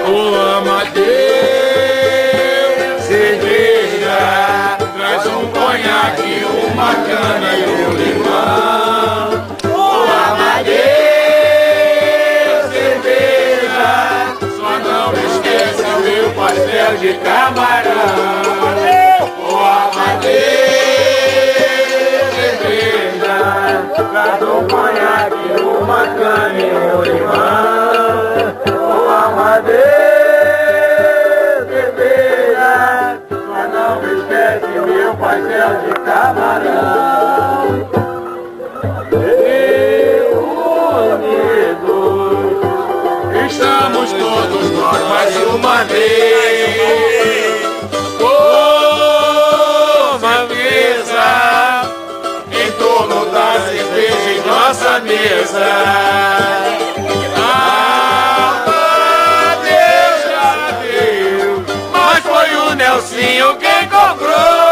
Ô Amadeu, cerveja, traz um conhaque, uma cana e um limão. Ô Amadeu, cerveja, só não esquece o meu pastel de camarão. Ô Amadeu, cerveja, traz um conhaque, uma cana e um limão. Ô Amadeu, cerveja, só não esquece o meu pastel de camarão. Unidos, estamos todos nós mais uma vez. Uma mesa em torno da cerveja em nossa mesa. Deus já deu, mas foi o Nelsinho quem comprou.